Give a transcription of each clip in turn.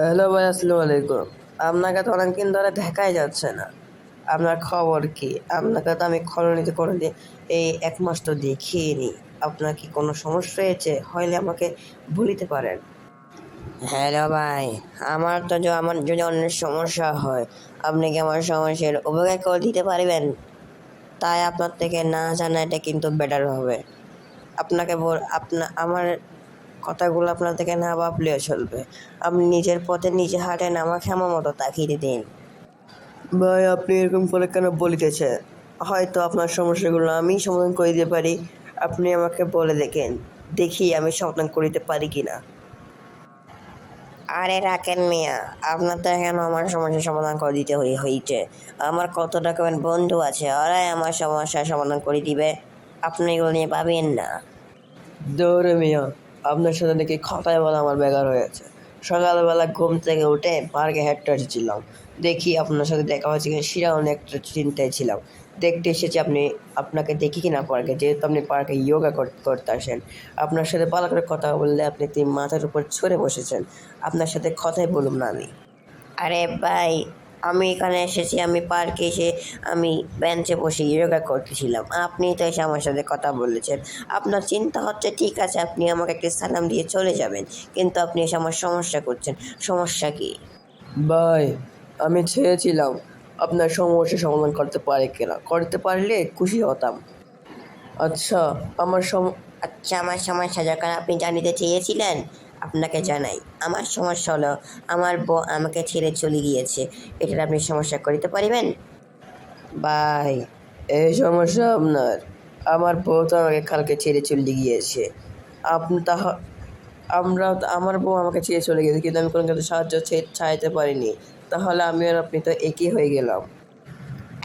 Hello ভাই, আসসালামু আলাইকুম। আপনাকে তো অনেকদিন ধরে দেখাই যাচ্ছে না। আপনার খবর কি? আপনাকে তো আমি কলোনিতে কোনোদিন এই ১ মাস তো দেখিনি। আপনার কি কোনো সমস্যা হয়েছে? হইলে আমাকে বলিতে পারেন। হ্যালো ভাই, আমার যদি অনেক সমস্যা হয়, আপনি কি আমার সমস্যার উপকার করে দিতে পারবেন? তাই আপনার থেকে না জানা এটা কিন্তু বেটার হবে। আপনাকে আমার কথাগুলো আপনার থেকে না ভাবলেও চলবে। আপনি নিজের পথে নিজে হাঁটেন, আমাকে আমার মতো তাকিয়ে দিন। ভাই, আপনি এরকম করে কেন বলিতেছেন? হয়তো আপনার সমস্যাগুলো আমি সমাধান করে দিতে পারি। আপনি আমাকে বলে দেখেন, দেখি আমি সমাধান করিতে পারি কিনা। আরে রাখেন মিয়া, আপনার তো এখন আমার সমস্যার সমাধান করে দিতে হইছে। আমার কত রকমের বন্ধু আছে, ওরাই আমার সমস্যার সমাধান করে দিবে। আপনি এগুলো নিয়ে ভাবেন না। দৌড়ে মিয়া, আপনার সাথে নাকি কথায় বলা আমার বেকার হয়েছে। সকালবেলা ঘুম থেকে উঠে পার্কে হেঁটে এসেছিলাম। দেখি আপনার সাথে দেখা হয়েছে কিনা সেটা অনেক একটা চিন্তায় ছিলাম। দেখতে এসেছি আপনাকে দেখি কিনা পার্কে, যেহেতু আপনি পার্কে যোগা করতে আসেন। আপনার সাথে ভালো করে কথা বললে আপনি মাথার উপর চড়ে বসেছেন। আপনার সাথে কথাই বলুম না আমি। আরে ভাই, আমি এখানে এসেছি, আমি পার্কে এসে আমি বেঞ্চে বসে যোগা করতেছিলাম। আপনি তো এসে আমার সাথে কথা বলেছেন। আপনার চিন্তা হচ্ছে ঠিক আছে, আপনি আমাকে একটা সালাম দিয়ে চলে যাবেন, কিন্তু আপনি এসে আমার সমস্যা করছেন। সমস্যা কি? ভাই, আমি চেয়েছিলাম আপনার সমস্যা সমাধান করতে পারলে খুশি হতাম। আচ্ছা, আমার সম আচ্ছা, আমার সমস্যা যখন আপনি জানিতে চেয়েছিলেন, আপনাকে জানাই। আমার সমস্যা হলো আমার বউ আমাকে ছেড়ে চলে গিয়েছে। এটার আপনি সমস্যা করিতে পারিবেন? ভাই, এই সমস্যা আপনার? আমার বউ তো আমাকে কালকে ছেড়ে চলে গিয়েছে। আপনি তাহ আমার বউ আমাকে ছেড়ে চলে গেছে, কিন্তু আমি কোনো কিছু সাহায্য চাইতে পারিনি। তাহলে আমি আর আপনি তো একই হয়ে গেলাম।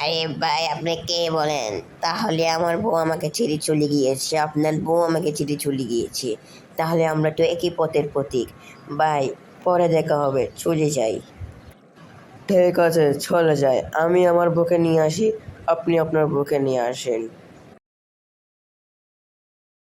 আরে ভাই, আপনি কে বলেন? তাহলে আমার বউ আমাকে ছেড়ে চলে গিয়েছে, আপনার বউ আমাকে ছেড়ে চলে গিয়েছে। তাহলে আমরা তো একই পথের প্রতীক। ভাই, পরে দেখা হবে, চলে যাই। ঠিক আছে, চলে যাই। আমি আমার বউকে নিয়ে আসি, আপনি আপনার বউকে নিয়ে আসেন।